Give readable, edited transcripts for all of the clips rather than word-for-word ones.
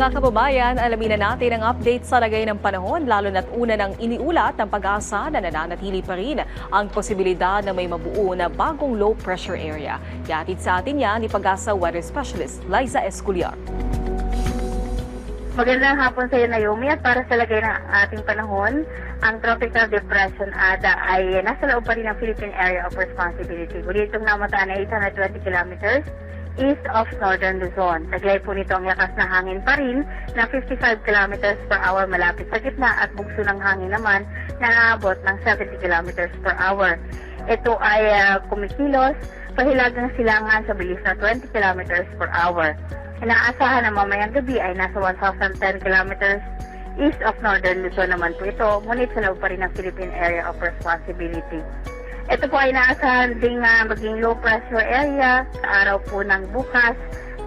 Mga kababayan, alamin na natin ang update sa lagay ng panahon lalo na't una nang iniulat ng Pag-asa na nananatili pa rin ang posibilidad na may mabuo na bagong low pressure area. Yatid sa atin yan ni Pag-asa Weather Specialist Liza Esculiar. Magandang hapon sa iyo, Naomi, at para sa lagay ng ating panahon, ang Tropical Depression ADA ay nasa loob pa rin ng Philippine Area of Responsibility. Muli itong namataan ay 820 kilometers east of Northern Luzon. Taglay po nito ang lakas na hangin pa rin na 55 kilometers per hour malapit sa gitna at bugso ng hangin naman na naabot ng 70 kilometers per hour. Ito ay kumikilos pahilagang silangan sa bilis na 20 kilometers per hour. Inaasahan na mamayang gabi ay nasa 1,010 kilometers east of Northern Luzon naman po ito, ngunit sa loob pa rin ng Philippine Area of Responsibility. Ito po ay inaasahan ding maging low pressure area sa araw po ng bukas,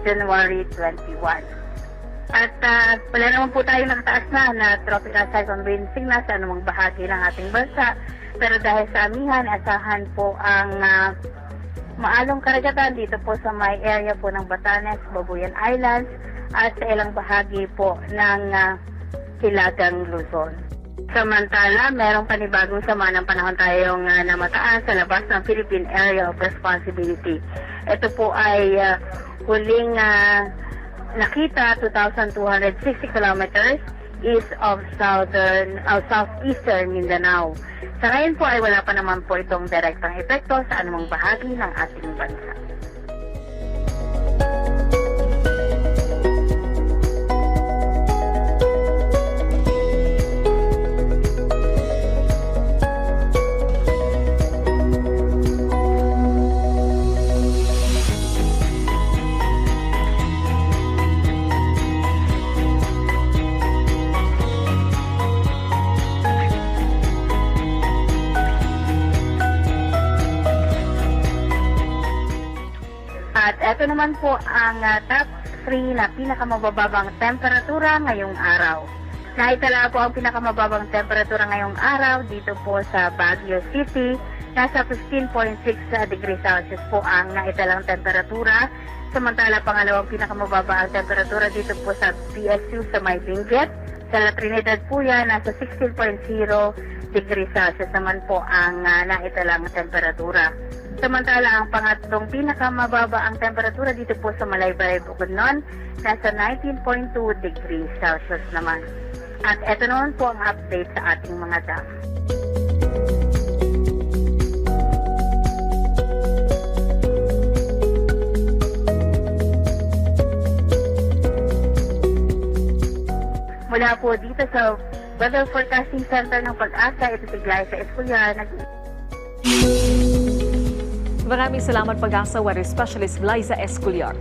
January 21. At wala naman po tayo nakataas na tropical cyclone wind signal sa anumang bahagi ng ating bansa. Pero dahil sa amihan, asahan po ang maalong karagatan dito po sa may area po ng Batanes, Babuyan Islands at sa ilang bahagi po ng Hilagang Luzon. Samantala, merong panibagong sama ng panahon tayong namataan sa labas ng Philippine Area of Responsibility. Ito po ay huling nakita 2,260 kilometers east of southeastern Mindanao. Sa ngayon po ay wala pa naman po itong direktang epekto sa anumang bahagi ng ating bansa. At ito naman po ang top 3 na pinakamababang temperatura ngayong araw. Naitala po ang pinakamababang temperatura ngayong araw dito po sa Baguio City. Nasa 15.6 degrees Celsius po ang naitalang temperatura. Samantala pangalawang pinakamababa ang temperatura dito po sa PSU sa May Benguet. Sa La Trinidad po yan, nasa 16.0 degrees Celsius naman po ang naitalang temperatura. Samantala, ang pangatlong pinakamababa ang temperatura dito po sa Malaybalay, Bukidnon, nasa 19.2 degrees Celsius naman. At ito naman po ang update sa ating mga dam. Mula po dito sa Weather Forecasting Center ng Pag-asa, ito si Liza Esculiar. Maraming salamat Pag-asa Weather Specialist Liza Esculiar.